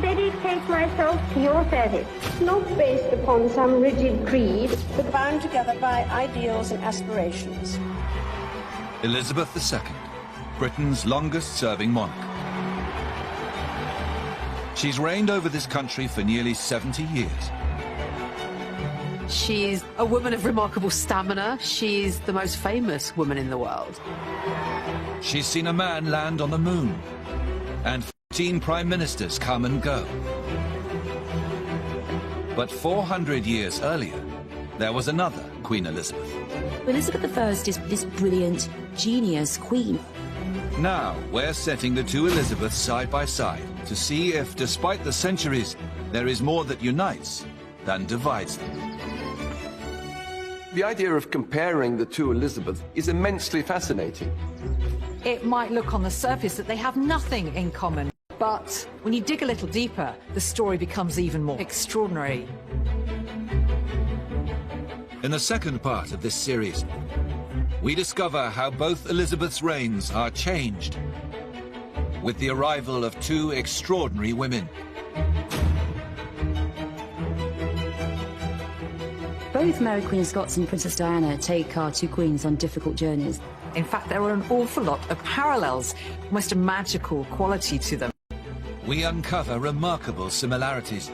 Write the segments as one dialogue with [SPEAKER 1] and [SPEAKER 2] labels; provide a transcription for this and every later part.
[SPEAKER 1] shall dedicate myself to your service.
[SPEAKER 2] Not based upon some rigid creed,
[SPEAKER 3] but bound together by ideals and aspirations.
[SPEAKER 4] Elizabeth II, Britain's longest-serving monarch. She's reigned over this country for nearly 70 years.
[SPEAKER 5] She's a woman of remarkable stamina. She's the most famous woman in the world.
[SPEAKER 4] She's seen a man land on the moon, and 14 prime ministers come and go. But 400 years earlier, there was another Queen Elizabeth.
[SPEAKER 6] Elizabeth I is this brilliant, genius queen.
[SPEAKER 4] Now, we're setting the two Elizabeths side by side to see if, despite the centuries, there is more that unites than divides them.
[SPEAKER 7] The idea of comparing the two Elizabeths is immensely fascinating.
[SPEAKER 8] It might look on the surface that they have nothing in common, but when you dig a little deeper, the story becomes even more extraordinary.
[SPEAKER 4] In the second part of this series, we discover how both Elizabeth's reigns are changed with the arrival of two extraordinary women.
[SPEAKER 6] Both Mary Queen of Scots and Princess Diana take our two queens on difficult journeys.
[SPEAKER 8] In fact, there are an awful lot of parallels, almost a magical quality to them.
[SPEAKER 4] We uncover remarkable similarities.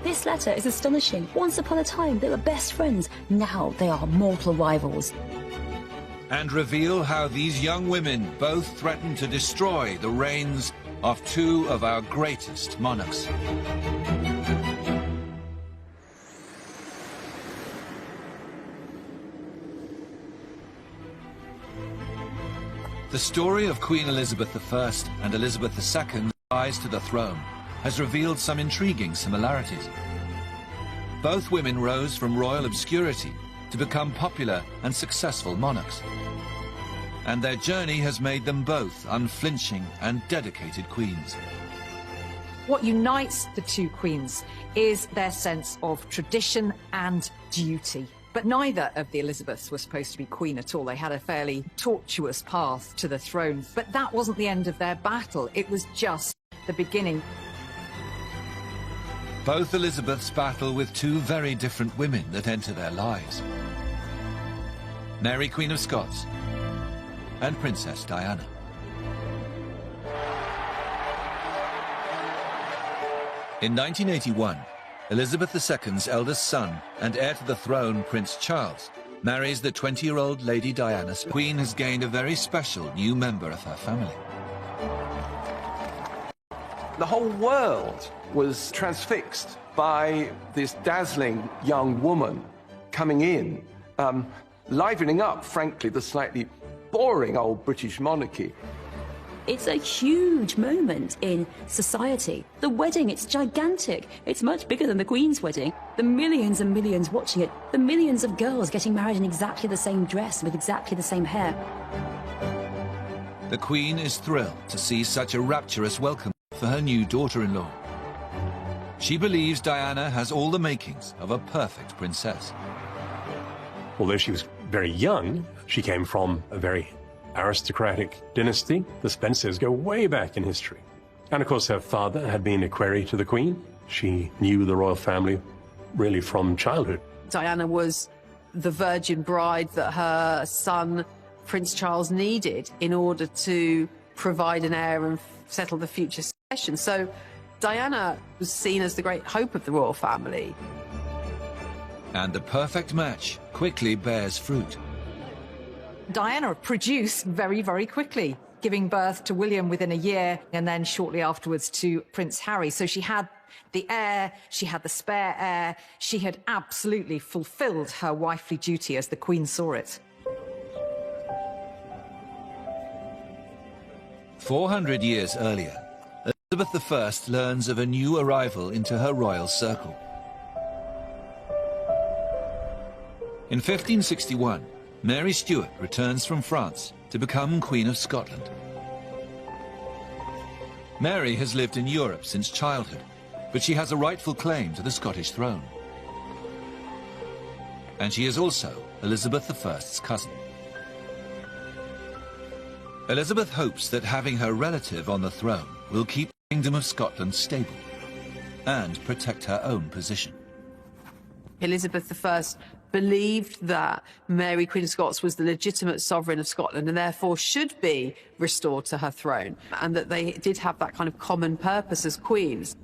[SPEAKER 6] This letter is astonishing. Once upon a time, they were best friends. Now they are mortal rivals.
[SPEAKER 4] And reveal how these young women both threaten to destroy the reigns of two of our greatest monarchs. The story of Queen Elizabeth I and Elizabeth II's rise to the throne has revealed some intriguing similarities. Both women rose from royal obscurity to become popular and successful monarchs. And their journey has made them both unflinching and dedicated queens.
[SPEAKER 8] What unites the two queens is their sense of tradition and duty. But neither of the Elizabeths were supposed to be queen at all. They had a fairly tortuous path to the throne. But that wasn't the end of their battle. It was just the beginning.
[SPEAKER 4] Both Elizabeths battle with two very different women that enter their lives. Mary, Queen of Scots, and Princess Diana. In 1981, Elizabeth II's eldest son and heir to the throne, Prince Charles, marries the 20-year-old Lady Diana. The Queen has gained a very special new member of her family.
[SPEAKER 7] The whole world was transfixed by this dazzling young woman coming in, livening up, frankly, the slightly boring old British monarchy.
[SPEAKER 6] It's a huge moment in society. The wedding, it's gigantic. It's much bigger than the Queen's wedding. The millions and millions watching it. The millions of girls getting married in exactly the same dress with exactly the same hair.
[SPEAKER 4] The Queen is thrilled to see such a rapturous welcome for her new daughter-in-law. She believes Diana has all the makings of a perfect princess.
[SPEAKER 9] Although she was very young, she came from a very aristocratic dynasty. The Spencers go way back in history. And of course her father had been a query to the Queen. She knew the royal family really from childhood.
[SPEAKER 5] Diana was the virgin bride that her son, Prince Charles, needed in order to provide an heir and settle the future succession. So Diana was seen as the great hope of the royal family.
[SPEAKER 4] And the perfect match quickly bears fruit.
[SPEAKER 8] Diana produced very, very quickly, giving birth to William within a year and then shortly afterwards to Prince Harry. So she had the heir, she had the spare heir, she had absolutely fulfilled her wifely duty as the Queen saw it.
[SPEAKER 4] 400 years earlier, Elizabeth I learns of a new arrival into her royal circle. In 1561, Mary Stuart returns from France to become Queen of Scotland. Mary has lived in Europe since childhood, but she has a rightful claim to the Scottish throne. And she is also Elizabeth I's cousin. Elizabeth hopes that having her relative on the throne will keep the Kingdom of Scotland stable. and protect her own position.
[SPEAKER 5] Elizabeth I believed that Mary, Queen of Scots, was the legitimate sovereign of Scotland and therefore should be restored to her throne, and that they did have that kind of common purpose as queens.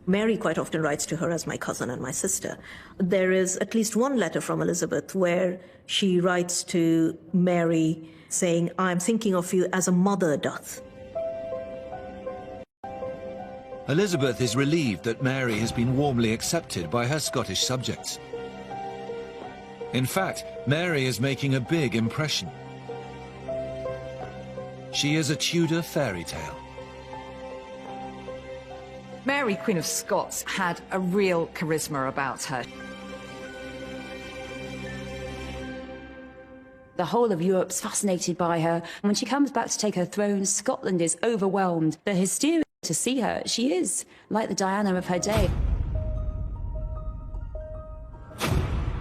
[SPEAKER 10] Mary quite often writes to her as my cousin and my sister. There is at least one letter from Elizabeth where she writes to Mary saying, "I am thinking of you as a mother doth."
[SPEAKER 4] Elizabeth is relieved that Mary has been warmly accepted by her Scottish subjects. In fact, Mary is making a big impression. She is a Tudor fairy tale.
[SPEAKER 8] Mary, Queen of Scots, had a real charisma about her.
[SPEAKER 6] The whole of Europe's fascinated by her. When she comes back to take her throne, Scotland is overwhelmed. The hysteria to see her. She is like the Diana of her day.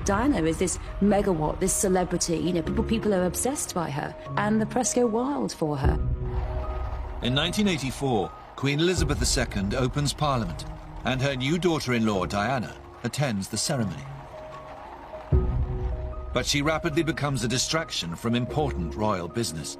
[SPEAKER 6] Diana is this megawatt, this celebrity. You know, people are obsessed by her, and the press go wild for her.
[SPEAKER 4] In 1984, Queen Elizabeth II opens Parliament, and her new daughter-in-law, Diana, attends the ceremony. But she rapidly becomes a distraction from important royal business.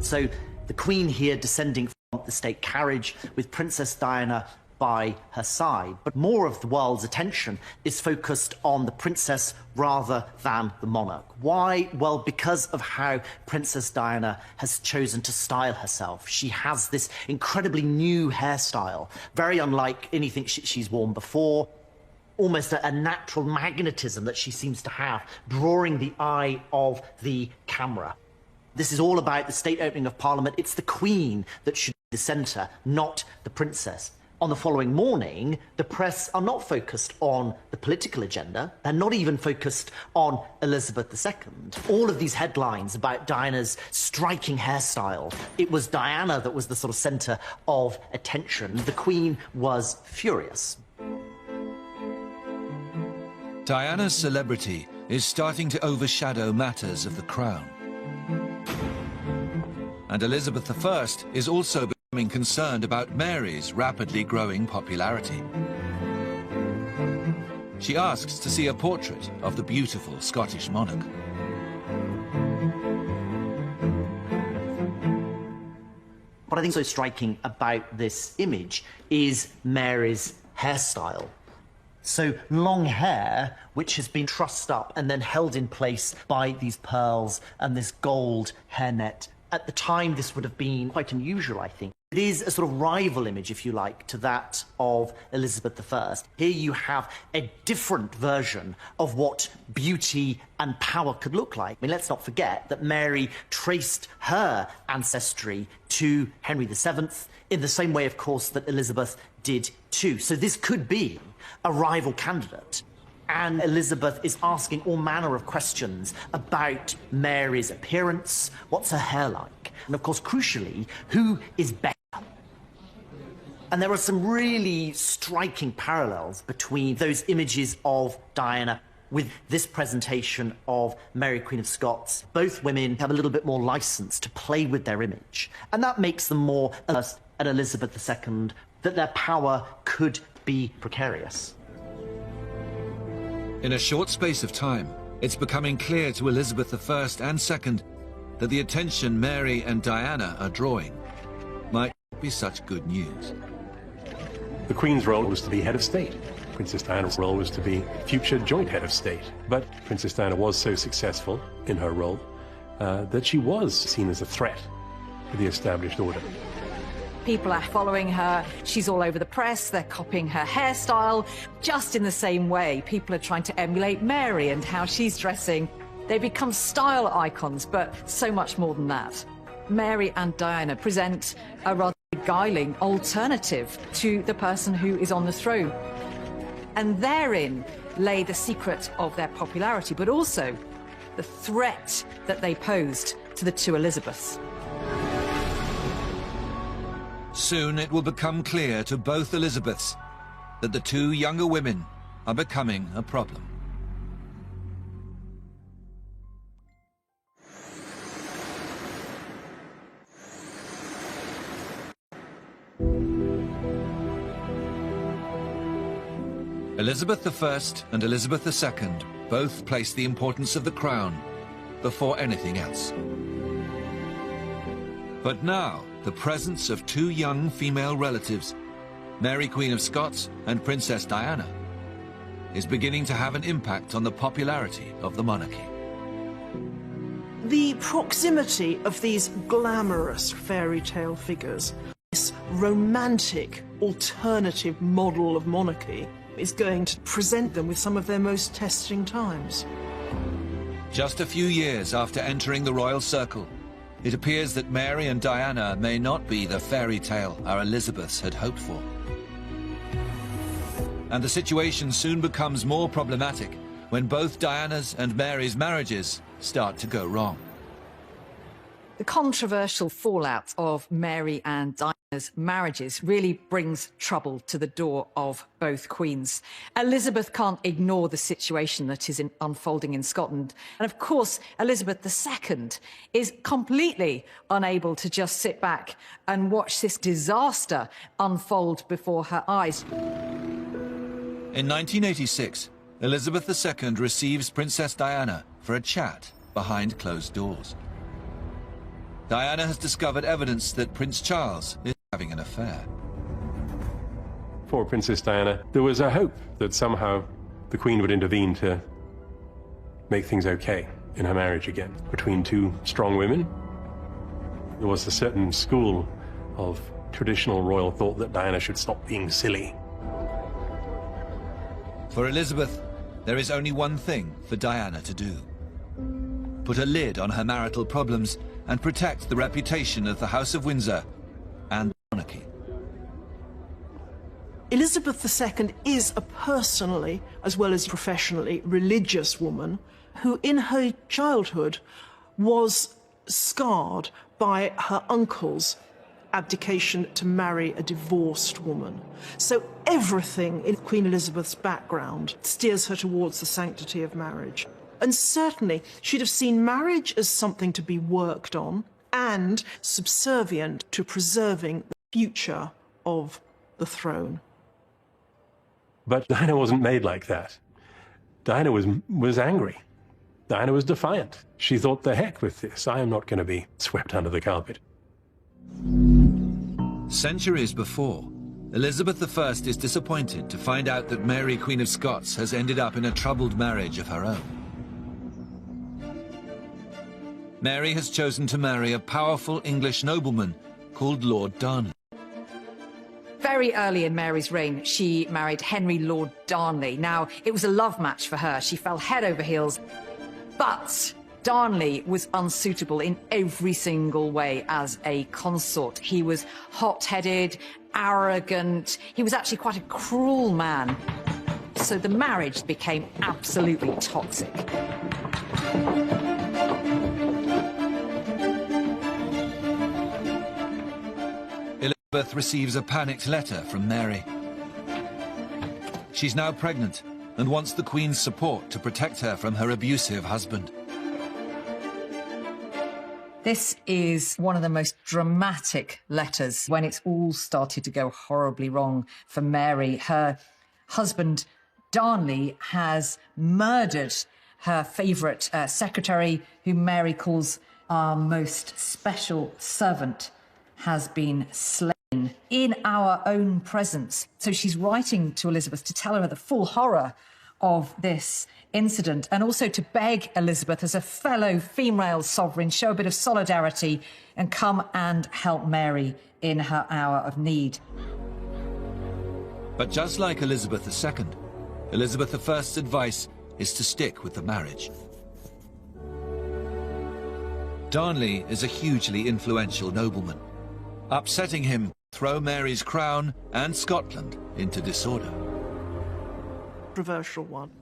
[SPEAKER 11] So the Queen here descending from the state carriage with Princess Diana by her side, but more of the world's attention is focused on the princess rather than the monarch. Why? Well, because of how Princess Diana has chosen to style herself. She has this incredibly new hairstyle, very unlike anything she's worn before. Almost a natural magnetism that she seems to have, drawing the eye of the camera. This is all about the state opening of Parliament. It's the Queen that should be the centre, not the princess. On the following morning, the press are not focused on the political agenda. They're not even focused on Elizabeth II. All of these headlines about Diana's striking hairstyle, it was Diana that was the sort of centre of attention. The Queen was furious.
[SPEAKER 4] Diana's celebrity is starting to overshadow matters of the crown. And Elizabeth I is also becoming concerned about Mary's rapidly growing popularity. She asks to see a portrait of the beautiful Scottish monarch.
[SPEAKER 11] What I think is so striking about this image is Mary's hairstyle. So long hair, which has been trussed up and then held in place by these pearls and this gold hairnet. At the time, this would have been quite unusual, I think. It is a sort of rival image, if you like, to that of Elizabeth I. Here you have a different version of what beauty and power could look like. I mean, let's not forget that Mary traced her ancestry to Henry VII in the same way, of course, that Elizabeth did too. So this could be a rival candidate. And Elizabeth is asking all manner of questions about Mary's appearance, what's her hair like, and of course, crucially, who is better? And there are some really striking parallels between those images of Diana with this presentation of Mary, Queen of Scots. Both women have a little bit more license to play with their image, and that makes them more alert at Elizabeth II, that their power could be precarious.
[SPEAKER 4] In a short space of time, it's becoming clear to Elizabeth I and II that the attention Mary and Diana are drawing might not be such good news.
[SPEAKER 9] The Queen's role was to be head of state. Princess Diana's role was to be future joint head of state. But Princess Diana was so successful in her role that she was seen as a threat to the established order.
[SPEAKER 8] People are following her. She's all over the press. They're copying her hairstyle. Just in the same way, people are trying to emulate Mary and how she's dressing. They become style icons, but so much more than that. Mary and Diana present a rather beguiling alternative to the person who is on the throne. And therein lay the secret of their popularity, but also the threat that they posed to the two Elizabeths.
[SPEAKER 4] Soon it will become clear to both Elizabeths that the two younger women are becoming a problem. Elizabeth I and Elizabeth II both placed the importance of the crown before anything else. But now, the presence of two young female relatives, Mary Queen of Scots and Princess Diana, is beginning to have an impact on the popularity of the monarchy.
[SPEAKER 12] The proximity of these glamorous fairy tale figures, this romantic alternative model of monarchy, is going to present them with some of their most testing times.
[SPEAKER 4] Just a few years after entering the royal circle, it appears that Mary and Diana may not be the fairy tale our Elizabeths had hoped for. And the situation soon becomes more problematic when both Diana's and Mary's marriages start to go wrong.
[SPEAKER 8] The controversial fallout of Mary and Diana's marriages really brings trouble to the door of both queens. Elizabeth can't ignore the situation that is unfolding in Scotland. And of course, Elizabeth II is completely unable to just sit back and watch this disaster unfold before her eyes.
[SPEAKER 4] In 1986, Elizabeth II receives Princess Diana for a chat behind closed doors. Diana has discovered evidence that Prince Charles is having an affair.
[SPEAKER 9] For Princess Diana, there was a hope that somehow the Queen would intervene to make things okay in her marriage again between two strong women. There was a certain school of traditional royal thought that Diana should stop being silly.
[SPEAKER 4] For Elizabeth, there is only one thing for Diana to do: put a lid on her marital problems and protect the reputation of the House of Windsor and the monarchy.
[SPEAKER 12] Elizabeth II is a personally, as well as professionally, religious woman who in her childhood was scarred by her uncle's abdication to marry a divorced woman. So everything in Queen Elizabeth's background steers her towards the sanctity of marriage. And certainly she'd have seen marriage as something to be worked on and subservient to preserving the future of the throne.
[SPEAKER 9] But Diana wasn't made like that. Diana was angry. Diana was defiant. She thought, the heck with this. I am not going to be swept under the carpet.
[SPEAKER 4] Centuries before, Elizabeth I is disappointed to find out that Mary, Queen of Scots, has ended up in a troubled marriage of her own. Mary has chosen to marry a powerful English nobleman called Lord Darnley.
[SPEAKER 8] Very early in Mary's reign, she married Henry Lord Darnley. Now, it was a love match for her. She fell head over heels. But Darnley was unsuitable in every single way as a consort. He was hot-headed, arrogant. He was actually quite a cruel man. So the marriage became absolutely toxic.
[SPEAKER 4] Elizabeth receives a panicked letter from Mary. She's now pregnant and wants the Queen's support to protect her from her abusive husband.
[SPEAKER 8] This is one of the most dramatic letters when it's all started to go horribly wrong for Mary. Her husband, Darnley, has murdered her favourite secretary, whom Mary calls our most special servant, has been slain in our own presence. So she's writing to Elizabeth to tell her the full horror of this incident and also to beg Elizabeth, as a fellow female sovereign, show a bit of solidarity and come and help Mary in her hour of need.
[SPEAKER 4] But just like Elizabeth II, Elizabeth I's advice is to stick with the marriage. Darnley is a hugely influential nobleman. Upsetting him would throw Mary's crown and Scotland into disorder.
[SPEAKER 12] Controversial one.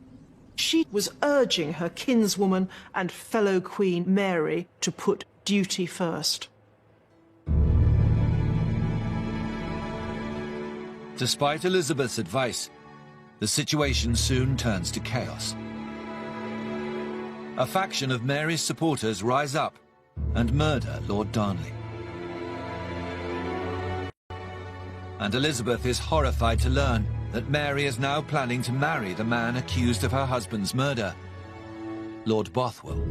[SPEAKER 12] She was urging her kinswoman and fellow Queen Mary to put duty first.
[SPEAKER 4] Despite Elizabeth's advice, the situation soon turns to chaos. A faction of Mary's supporters rise up and murder Lord Darnley. And Elizabeth is horrified to learn that Mary is now planning to marry the man accused of her husband's murder, Lord Bothwell.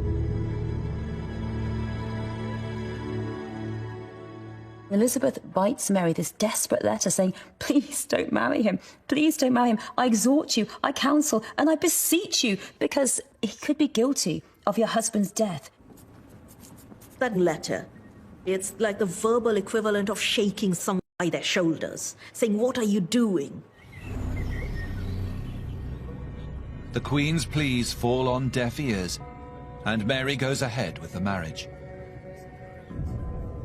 [SPEAKER 6] Elizabeth writes Mary this desperate letter saying, please don't marry him. Please don't marry him. I exhort you, I counsel, and I beseech you, because he could be guilty of your husband's death.
[SPEAKER 10] That letter, it's like the verbal equivalent of shaking someone by their shoulders, saying, what are you doing?
[SPEAKER 4] The Queen's pleas fall on deaf ears, and Mary goes ahead with the marriage.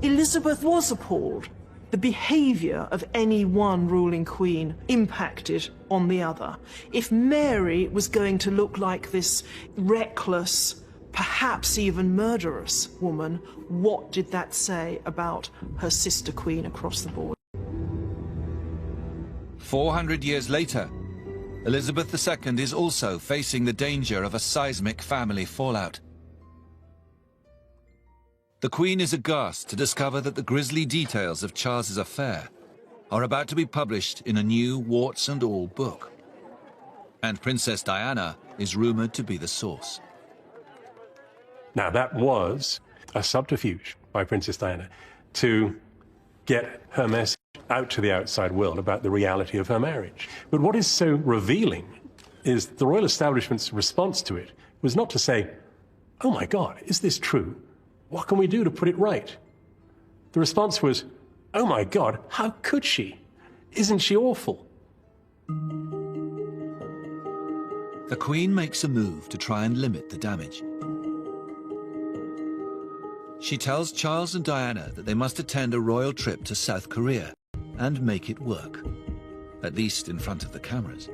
[SPEAKER 12] Elizabeth was appalled. The behaviour of any one ruling queen impacted on the other. If Mary was going to look like this reckless, perhaps even murderous woman, what did that say about her sister queen across the board?
[SPEAKER 4] 400 years later, Elizabeth II is also facing the danger of a seismic family fallout. The Queen is aghast to discover that the grisly details of Charles's affair are about to be published in a new warts and all book. And Princess Diana is rumoured to be the source.
[SPEAKER 9] Now, that was a subterfuge by Princess Diana to get her message out to the outside world about the reality of her marriage. But what is so revealing is the royal establishment's response to it was not to say, oh my God, is this true? What can we do to put it right? The response was, oh my God, how could she? Isn't she awful?
[SPEAKER 4] The Queen makes a move to try and limit the damage. She tells Charles and Diana that they must attend a royal trip to South Korea and make it work, at least in front of the cameras.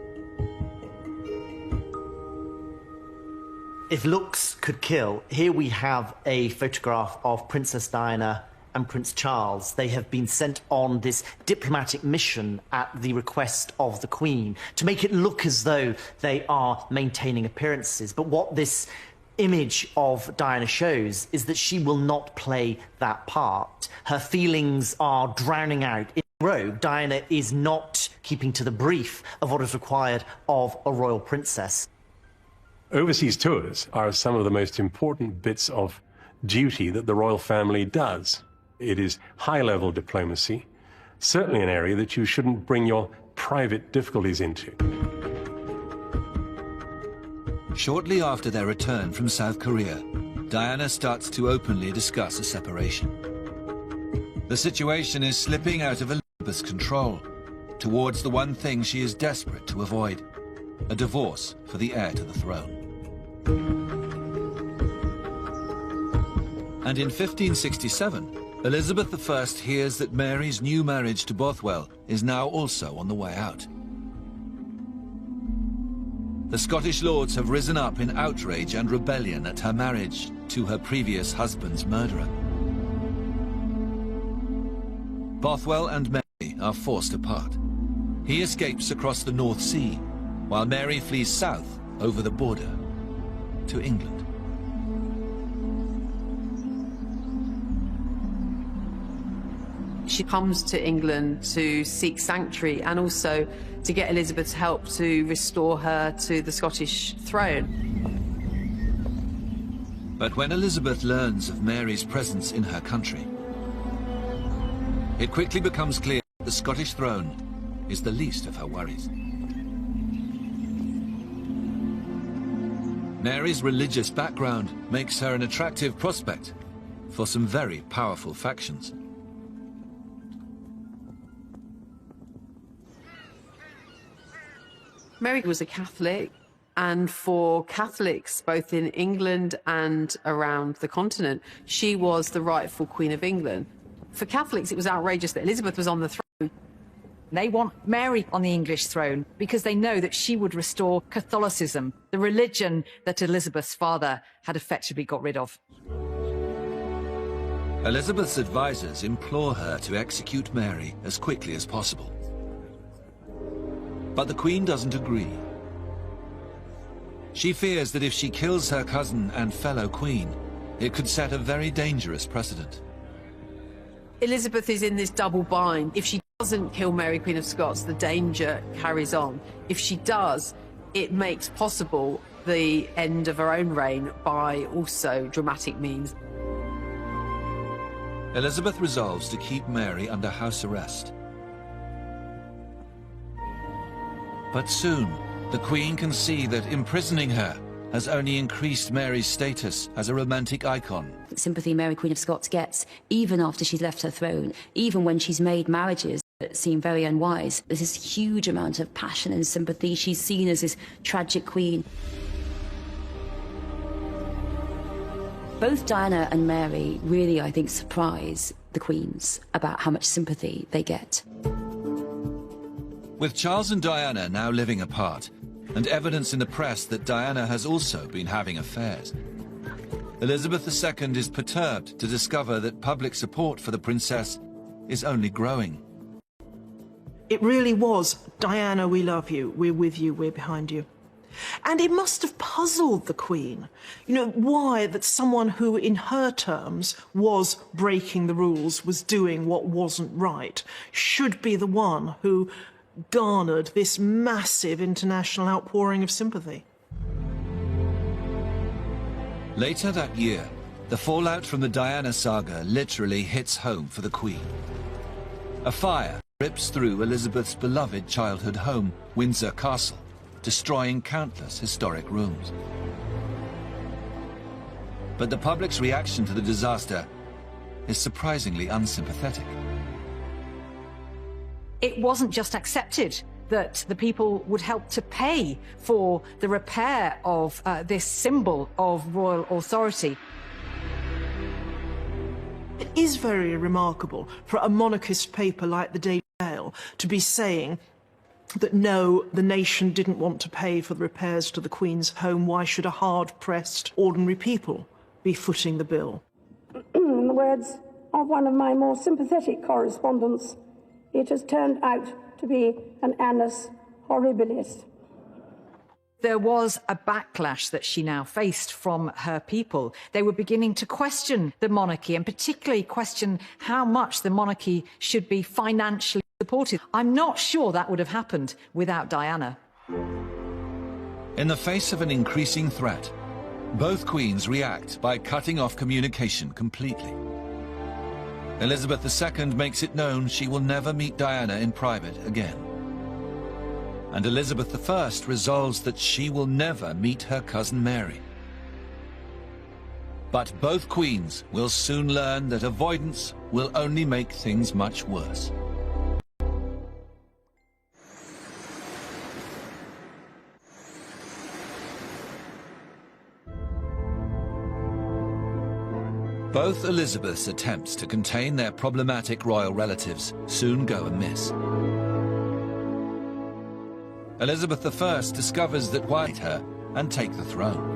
[SPEAKER 11] If looks could kill, here we have a photograph of Princess Diana and Prince Charles. They have been sent on this diplomatic mission at the request of the Queen to make it look as though they are maintaining appearances. But what this image of Diana shows is that she will not play that part. Her feelings are drowning out in rogue. Diana is not keeping to the brief of what is required of a royal princess.
[SPEAKER 9] Overseas tours are some of the most important bits of duty that the royal family does. It is high-level diplomacy, certainly an area that you shouldn't bring your private difficulties into.
[SPEAKER 4] Shortly after their return from South Korea, Diana starts to openly discuss a separation. The situation is slipping out of Elizabeth's control towards the one thing she is desperate to avoid: a divorce for the heir to the throne. And in 1567, Elizabeth I hears that Mary's new marriage to Bothwell is now also on the way out. The Scottish lords have risen up in outrage and rebellion at her marriage to her previous husband's murderer. Bothwell and Mary are forced apart. He escapes across the North Sea, while Mary flees south over the border to England.
[SPEAKER 5] She comes to England to seek sanctuary and also to get Elizabeth's help to restore her to the Scottish throne.
[SPEAKER 4] But when Elizabeth learns of Mary's presence in her country, it quickly becomes clear that the Scottish throne is the least of her worries. Mary's religious background makes her an attractive prospect for some very powerful factions.
[SPEAKER 5] Mary was a Catholic, and for Catholics, both in England and around the continent, she was the rightful Queen of England. For Catholics, it was outrageous that Elizabeth was on the throne.
[SPEAKER 8] They want Mary on the English throne because they know that she would restore Catholicism, the religion that Elizabeth's father had effectively got rid of.
[SPEAKER 4] Elizabeth's advisors implore her to execute Mary as quickly as possible. But the Queen doesn't agree. She fears that if she kills her cousin and fellow queen, it could set a very dangerous precedent.
[SPEAKER 5] Elizabeth is in this double bind. If she doesn't kill Mary, Queen of Scots, the danger carries on. If she does, it makes possible the end of her own reign by also dramatic means.
[SPEAKER 4] Elizabeth resolves to keep Mary under house arrest. But soon, the Queen can see that imprisoning her has only increased Mary's status as a romantic icon.
[SPEAKER 6] Sympathy Mary, Queen of Scots gets, even after she's left her throne, even when she's made marriages that seem very unwise, there's this huge amount of passion and sympathy. She's seen as this tragic queen. Both Diana and Mary really, I think, surprise the queens about how much sympathy they get.
[SPEAKER 4] With Charles and Diana now living apart, and evidence in the press that Diana has also been having affairs, Elizabeth II is perturbed to discover that public support for the princess is only growing.
[SPEAKER 12] It really was, Diana, we love you, we're with you, we're behind you. And it must have puzzled the Queen, you know, why that someone who, in her terms, was breaking the rules, was doing what wasn't right, should be the one who garnered this massive international outpouring of sympathy.
[SPEAKER 4] Later that year, the fallout from the Diana saga literally hits home for the Queen. A fire rips through Elizabeth's beloved childhood home, Windsor Castle, destroying countless historic rooms. But the public's reaction to the disaster is surprisingly unsympathetic.
[SPEAKER 8] It wasn't just accepted that the people would help to pay for the repair of this symbol of royal authority.
[SPEAKER 12] It is very remarkable for a monarchist paper like the Daily Mail to be saying that no, the nation didn't want to pay for the repairs to the Queen's home. Why should a hard-pressed ordinary people be footing the bill?
[SPEAKER 2] In the words of one of my more sympathetic correspondents, it has turned out to be an annus horribilis.
[SPEAKER 8] There was a backlash that she now faced from her people. They were beginning to question the monarchy, and particularly question how much the monarchy should be financially supported. I'm not sure that would have happened without Diana.
[SPEAKER 4] In the face of an increasing threat, both queens react by cutting off communication completely. Elizabeth II makes it known she will never meet Diana in private again. And Elizabeth I resolves that she will never meet her cousin Mary. But both queens will soon learn that avoidance will only make things much worse. Both Elizabeth's attempts to contain their problematic royal relatives soon go amiss. Elizabeth I discovers that White her and take the throne.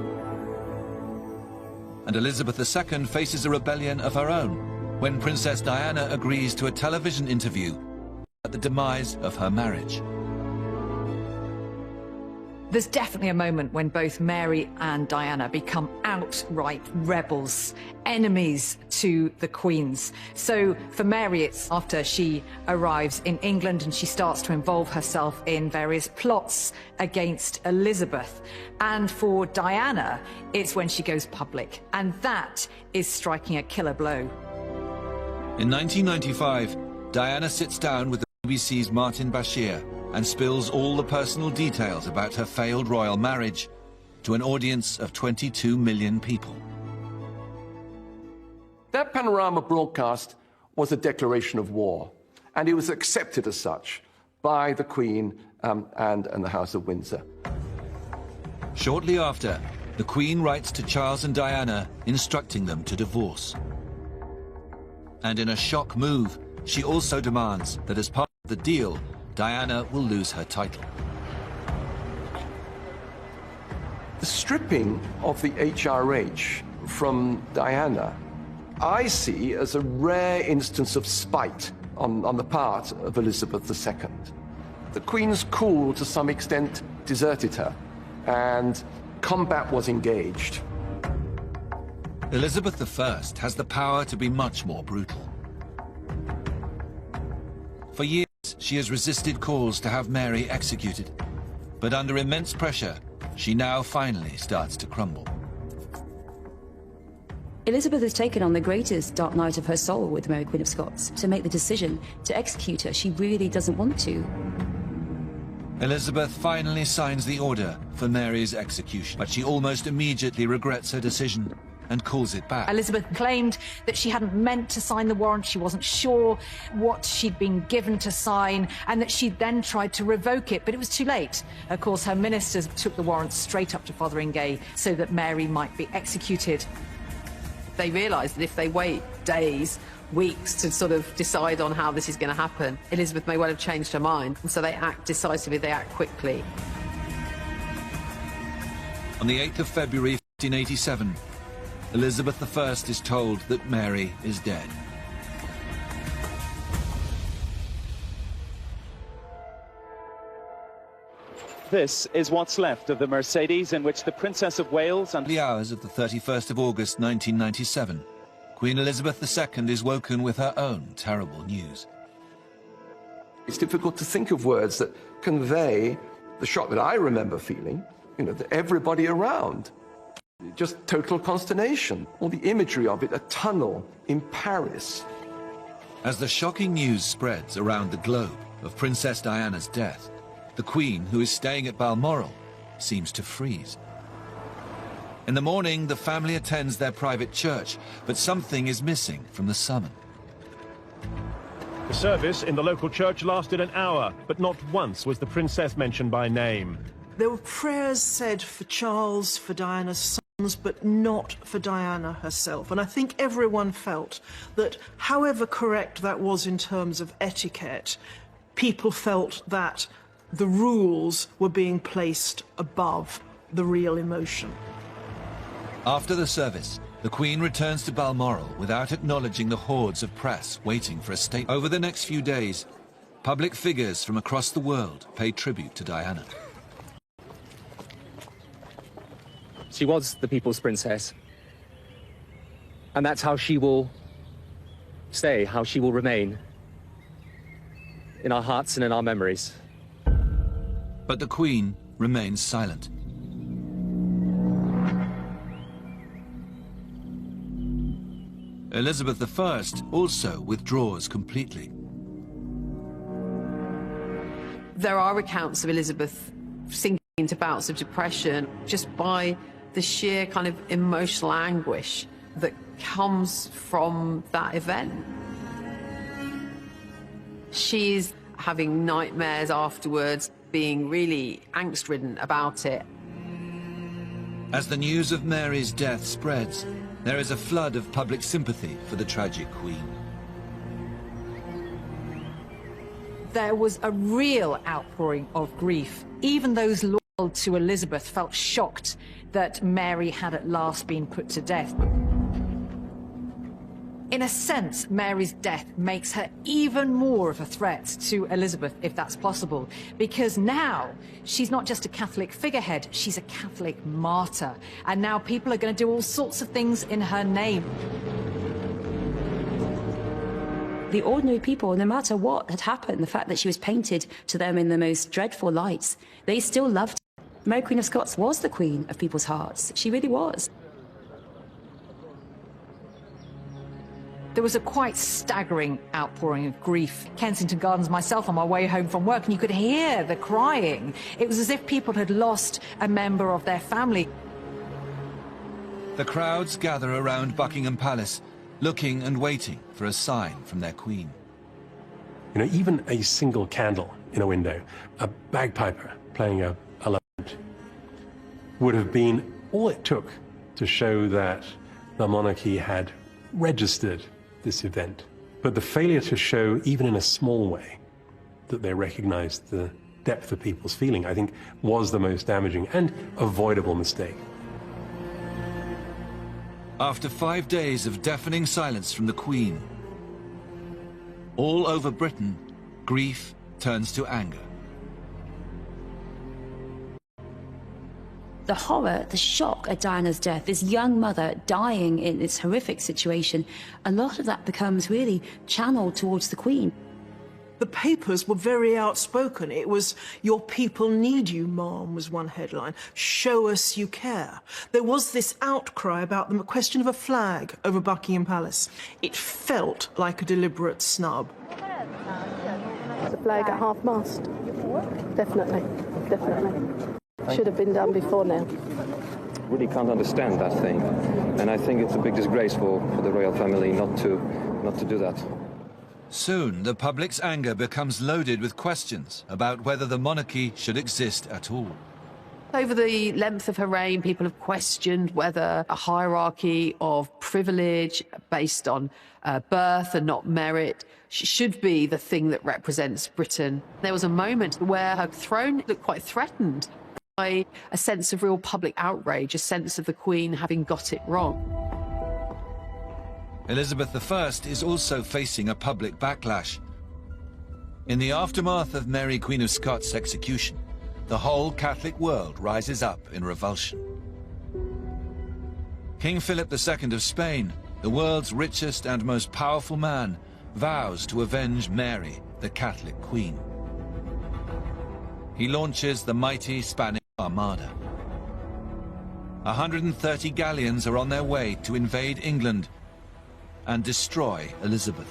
[SPEAKER 4] And Elizabeth II faces a rebellion of her own when Princess Diana agrees to a television interview at the demise of her marriage.
[SPEAKER 8] There's definitely a moment when both Mary and Diana become outright rebels, enemies to the queens. So for Mary, it's after she arrives in England and she starts to involve herself in various plots against Elizabeth. And for Diana, it's when she goes public. And that is striking a killer blow.
[SPEAKER 4] In 1995, Diana sits down with the BBC's Martin Bashir and spills all the personal details about her failed royal marriage to an audience of 22 million people.
[SPEAKER 7] That panorama broadcast was a declaration of war, and it was accepted as such by the Queen and the House of Windsor.
[SPEAKER 4] Shortly after, the Queen writes to Charles and Diana instructing them to divorce. And in a shock move, she also demands that as part of the deal, Diana will lose her title.
[SPEAKER 7] The stripping of the HRH from Diana, I see as a rare instance of spite on the part of Elizabeth II. The Queen's cool, to some extent, deserted her, and combat was engaged.
[SPEAKER 4] Elizabeth I has the power to be much more brutal. For years, she has resisted calls to have Mary executed. But under immense pressure, she now finally starts to crumble.
[SPEAKER 6] Elizabeth has taken on the greatest dark night of her soul with Mary, Queen of Scots. To make the decision to execute her, she really doesn't want to.
[SPEAKER 4] Elizabeth finally signs the order for Mary's execution, but she almost immediately regrets her decision and calls it back.
[SPEAKER 8] Elizabeth claimed that she hadn't meant to sign the warrant, she wasn't sure what she'd been given to sign, and that she'd then tried to revoke it, but it was too late. Of course, her ministers took the warrant straight up to Fotheringay so that Mary might be executed.
[SPEAKER 5] They realise that if they wait days, weeks to sort of decide on how this is going to happen, Elizabeth may well have changed her mind, and so they act decisively, they act quickly.
[SPEAKER 4] On the 8th of February 1587, Elizabeth I is told that Mary is dead.
[SPEAKER 13] This is what's left of the Mercedes in which the Princess of Wales and
[SPEAKER 4] the hours of the 31st of August 1997, Queen Elizabeth II is woken with her own terrible news.
[SPEAKER 7] It's difficult to think of words that convey the shock that I remember feeling, that everybody around. Just total consternation. All the imagery of it, a tunnel in Paris.
[SPEAKER 4] As the shocking news spreads around the globe of Princess Diana's death, the Queen, who is staying at Balmoral, seems to freeze. In the morning, the family attends their private church, but something is missing from the summon.
[SPEAKER 14] The service in the local church lasted an hour, but not once was the princess mentioned by name.
[SPEAKER 12] There were prayers said for Charles, for Diana's sons, but not for Diana herself. And I think everyone felt that, however correct that was in terms of etiquette, people felt that the rules were being placed above the real emotion.
[SPEAKER 4] After the service, the Queen returns to Balmoral without acknowledging the hordes of press waiting for a statement. Over the next few days, public figures from across the world pay tribute to Diana.
[SPEAKER 15] She was the people's princess. And that's how she will stay, how she will remain in our hearts and in our memories.
[SPEAKER 4] But the Queen remains silent. Elizabeth I also withdraws completely.
[SPEAKER 5] There are accounts of Elizabeth sinking into bouts of depression just by the sheer kind of emotional anguish that comes from that event. She's having nightmares afterwards, being really angst-ridden about it.
[SPEAKER 4] As the news of Mary's death spreads, there is a flood of public sympathy for the tragic Queen.
[SPEAKER 8] There was a real outpouring of grief. Even those loyal to Elizabeth felt shocked that Mary had at last been put to death. In a sense, Mary's death makes her even more of a threat to Elizabeth, if that's possible, because now she's not just a Catholic figurehead, she's a Catholic martyr. And now people are going to do all sorts of things in her name.
[SPEAKER 6] The ordinary people, no matter what had happened, the fact that she was painted to them in the most dreadful lights, they still loved her. Mary, Queen of Scots, was the queen of people's hearts. She really was.
[SPEAKER 8] There was a quite staggering outpouring of grief. Kensington Gardens, myself, on my way home from work, and you could hear the crying. It was as if people had lost a member of their family.
[SPEAKER 4] The crowds gather around Buckingham Palace, looking and waiting for a sign from their Queen.
[SPEAKER 9] Even a single candle in a window, a bagpiper playing a lament, would have been all it took to show that the monarchy had registered this event. But the failure to show, even in a small way, that they recognized the depth of people's feeling, I think, was the most damaging and avoidable mistake.
[SPEAKER 4] After 5 days of deafening silence from the Queen, all over Britain, grief turns to anger.
[SPEAKER 6] The horror, the shock at Diana's death, this young mother dying in this horrific situation, a lot of that becomes really channeled towards the Queen.
[SPEAKER 12] The papers were very outspoken. It was, "Your people need you, Mom," was one headline. "Show us you care." There was this outcry about the question of a flag over Buckingham Palace. It felt like a deliberate snub.
[SPEAKER 2] The flag at half-mast. Definitely. Should have been done before now.
[SPEAKER 16] Really can't understand that thing, and I think it's a big disgrace for the royal family not to do that.
[SPEAKER 4] Soon, the public's anger becomes loaded with questions about whether the monarchy should exist at all.
[SPEAKER 5] Over the length of her reign, people have questioned whether a hierarchy of privilege based on birth and not merit should be the thing that represents Britain. There was a moment where her throne looked quite threatened by a sense of real public outrage, a sense of the Queen having got it wrong.
[SPEAKER 4] Elizabeth I is also facing a public backlash. In the aftermath of Mary, Queen of Scots' execution, the whole Catholic world rises up in revulsion. King Philip II of Spain, the world's richest and most powerful man, vows to avenge Mary, the Catholic Queen. He launches the mighty Spanish Armada. 130 galleons are on their way to invade England and destroy Elizabeth.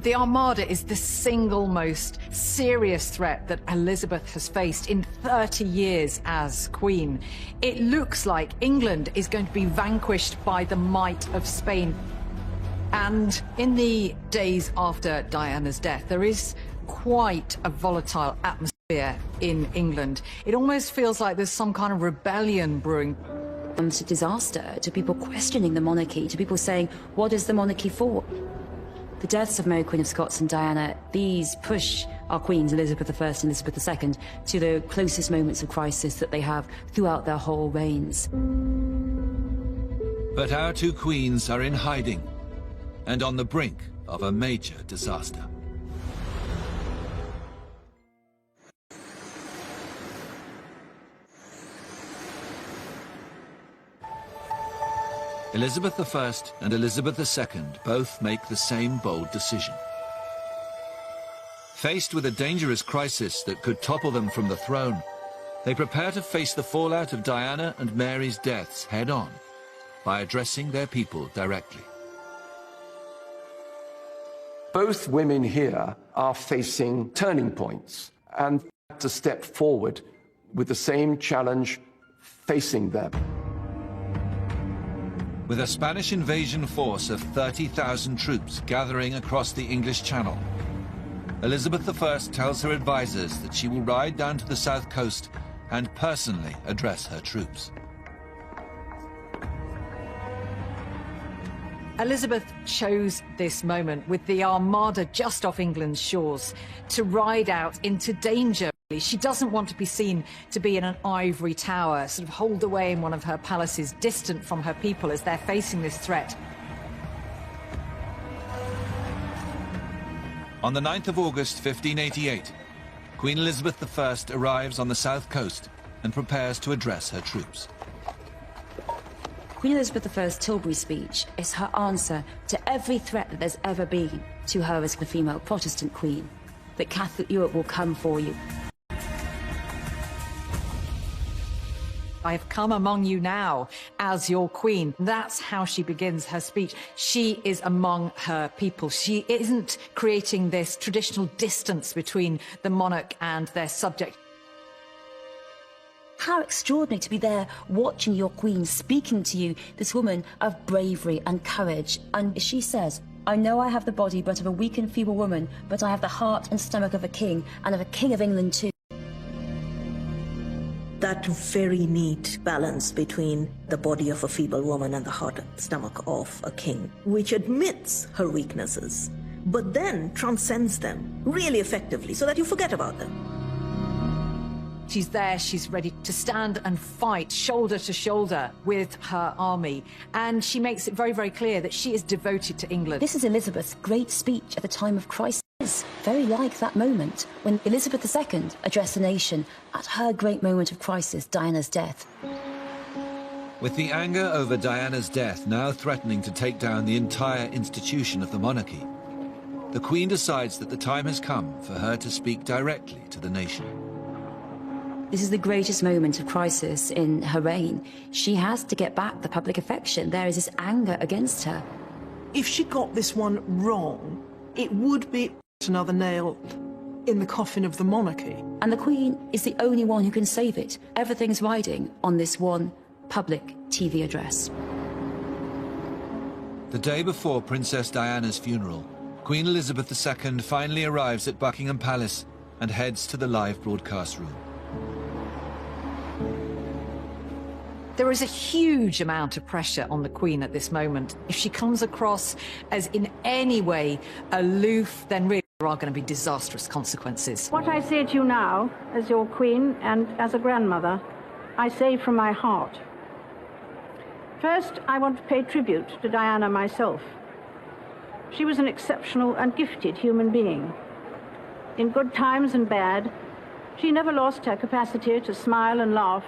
[SPEAKER 8] The Armada is the single most serious threat that Elizabeth has faced in 30 years as Queen. It looks like England is going to be vanquished by the might of Spain. And in the days after Diana's death, there is quite a volatile atmosphere in England. It almost feels like there's some kind of rebellion brewing.
[SPEAKER 6] It's a disaster to people questioning the monarchy, to people saying, what is the monarchy for? The deaths of Mary, Queen of Scots and Diana, these push our queens, Elizabeth I and Elizabeth II, to the closest moments of crisis that they have throughout their whole reigns.
[SPEAKER 4] But our two queens are in hiding and on the brink of a major disaster. Elizabeth I and Elizabeth II both make the same bold decision. Faced with a dangerous crisis that could topple them from the throne, they prepare to face the fallout of Diana and Mary's deaths head-on by addressing their people directly.
[SPEAKER 7] Both women here are facing turning points and to step forward with the same challenge facing them.
[SPEAKER 4] With a Spanish invasion force of 30,000 troops gathering across the English Channel, Elizabeth I tells her advisors that she will ride down to the south coast and personally address her troops.
[SPEAKER 8] Elizabeth chose this moment with the Armada just off England's shores to ride out into danger. She doesn't want to be seen to be in an ivory tower, sort of holed away in one of her palaces, distant from her people as they're facing this threat.
[SPEAKER 4] On the 9th of August, 1588, Queen Elizabeth I arrives on the south coast and prepares to address her troops.
[SPEAKER 6] Queen Elizabeth I's Tilbury speech is her answer to every threat that there's ever been to her as the female Protestant queen, that Catholic Europe will come for you.
[SPEAKER 8] I have come among you now as your queen. That's how she begins her speech. She is among her people. She isn't creating this traditional distance between the monarch and their subject.
[SPEAKER 6] How extraordinary to be there watching your queen speaking to you, this woman of bravery and courage. And she says, I know I have the body but of a weak and feeble woman, but I have the heart and stomach of a king, and of a king of England too.
[SPEAKER 10] That very neat balance between the body of a feeble woman and the heart and stomach of a king, which admits her weaknesses, but then transcends them really effectively so that you forget about them.
[SPEAKER 8] She's there, she's ready to stand and fight shoulder to shoulder with her army. And she makes it very, very clear that she is devoted to England.
[SPEAKER 6] This is Elizabeth's great speech at the time of crisis. Very like that moment when Elizabeth II addressed the nation at her great moment of crisis, Diana's death.
[SPEAKER 4] With the anger over Diana's death now threatening to take down the entire institution of the monarchy, the Queen decides that the time has come for her to speak directly to the nation.
[SPEAKER 6] This is the greatest moment of crisis in her reign. She has to get back the public affection. There is this anger against her.
[SPEAKER 12] If she got this one wrong, it would be another nail in the coffin of the monarchy.
[SPEAKER 6] And the Queen is the only one who can save it. Everything's riding on this one public TV address.
[SPEAKER 4] The day before Princess Diana's funeral, Queen Elizabeth II finally arrives at Buckingham Palace and heads to the live broadcast room.
[SPEAKER 8] There is a huge amount of pressure on the Queen at this moment. If she comes across as in any way aloof, then really there are going to be disastrous consequences.
[SPEAKER 2] What I say to you now, as your Queen and as a grandmother, I say from my heart. First, I want to pay tribute to Diana myself. She was an exceptional and gifted human being. In good times and bad, she never lost her capacity to smile and laugh.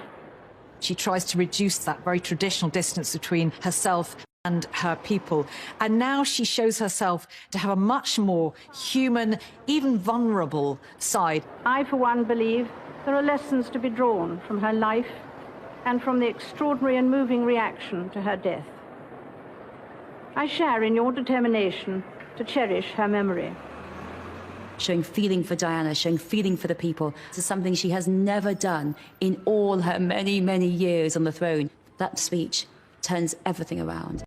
[SPEAKER 8] She tries to reduce that very traditional distance between herself and her people. And now she shows herself to have a much more human, even vulnerable side.
[SPEAKER 2] I, for one, believe there are lessons to be drawn from her life and from the extraordinary and moving reaction to her death. I share in your determination to cherish her memory.
[SPEAKER 6] Showing feeling for Diana, showing feeling for the people. This is something she has never done in all her many, many years on the throne. That speech turns everything around.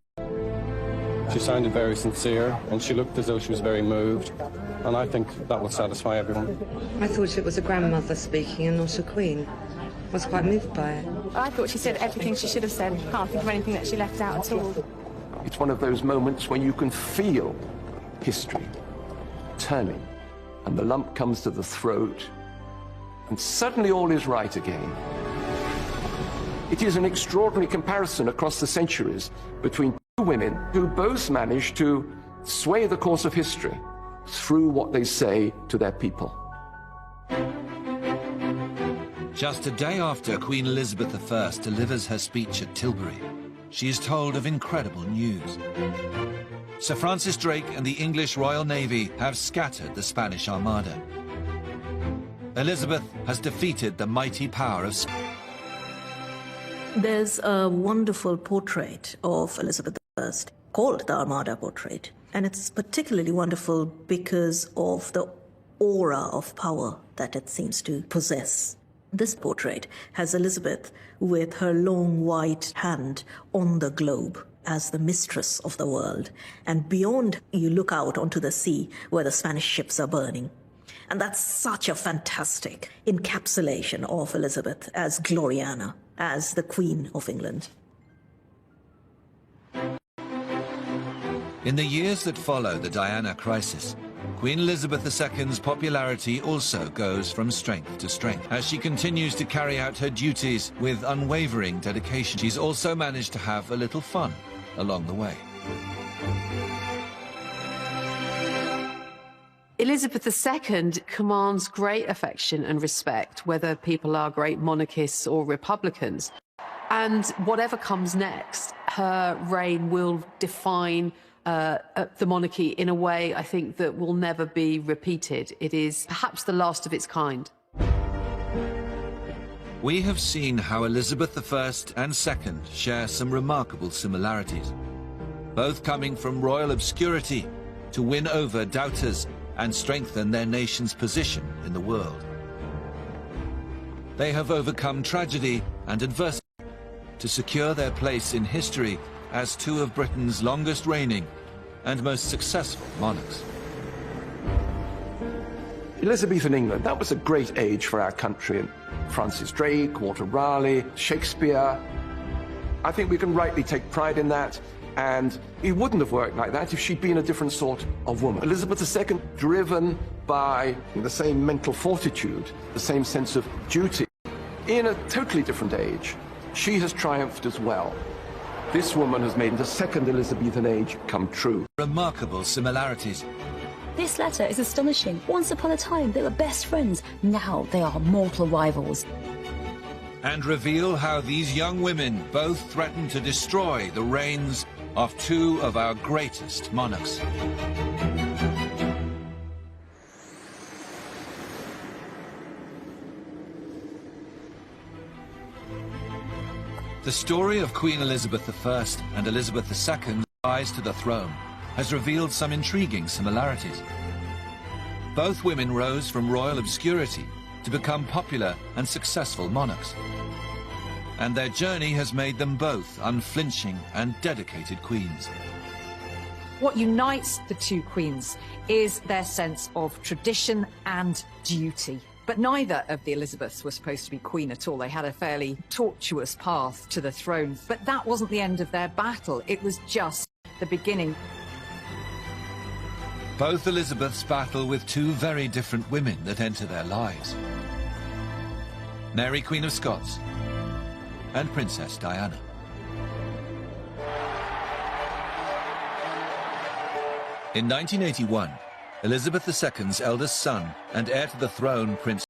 [SPEAKER 16] She sounded very sincere, and she looked as though she was very moved, and I think that will satisfy everyone.
[SPEAKER 17] I thought it was a grandmother speaking and not a queen. I was quite moved by it.
[SPEAKER 18] I thought she said everything she should have said. Can't think of anything that she left out at all.
[SPEAKER 7] It's one of those moments when you can feel history turning, and the lump comes to the throat, and suddenly all is right again. It is an extraordinary comparison across the centuries between two women who both managed to sway the course of history through what they say to their people.
[SPEAKER 4] Just a day after Queen Elizabeth I delivers her speech at Tilbury, she is told of incredible news. Sir Francis Drake and the English Royal Navy have scattered the Spanish Armada. Elizabeth has defeated the mighty power of Spain.
[SPEAKER 10] There's a wonderful portrait of Elizabeth I called the Armada Portrait, and it's particularly wonderful because of the aura of power that it seems to possess. This portrait has Elizabeth with her long white hand on the globe as the mistress of the world, and beyond you look out onto the sea where the Spanish ships are burning. And that's such a fantastic encapsulation of Elizabeth as Gloriana, as the Queen of England.
[SPEAKER 4] In the years that follow the Diana crisis, Queen Elizabeth II's popularity also goes from strength to strength. As she continues to carry out her duties with unwavering dedication, she's also managed to have a little fun along the way.
[SPEAKER 5] Elizabeth II commands great affection and respect, whether people are great monarchists or republicans. And whatever comes next, her reign will define the monarchy in a way, I think, that will never be repeated. It is perhaps the last of its kind.
[SPEAKER 4] We have seen how Elizabeth I and II share some remarkable similarities, both coming from royal obscurity to win over doubters and strengthen their nation's position in the world. They have overcome tragedy and adversity to secure their place in history as two of Britain's longest reigning and most successful monarchs.
[SPEAKER 7] Elizabethan England, that was a great age for our country. And Francis Drake, Walter Raleigh, Shakespeare. I think we can rightly take pride in that. And it wouldn't have worked like that if she'd been a different sort of woman. Elizabeth II, driven by the same mental fortitude, the same sense of duty, in a totally different age, she has triumphed as well. This woman has made the second Elizabethan age come true.
[SPEAKER 4] Remarkable similarities.
[SPEAKER 6] This letter is astonishing. Once upon a time, they were best friends. Now they are mortal rivals.
[SPEAKER 4] And reveal how these young women both threaten to destroy the reigns of two of our greatest monarchs. The story of Queen Elizabeth I and Elizabeth II's rise to the throne has revealed some intriguing similarities. Both women rose from royal obscurity to become popular and successful monarchs. And their journey has made them both unflinching and dedicated queens.
[SPEAKER 8] What unites the two queens is their sense of tradition and duty. But neither of the Elizabeths were supposed to be queen at all. They had a fairly tortuous path to the throne. But that wasn't the end of their battle. It was just the beginning.
[SPEAKER 4] Both Elizabeths battle with two very different women that enter their lives. Mary, Queen of Scots, and Princess Diana. In 1981, Elizabeth II's eldest son and heir to the throne, Prince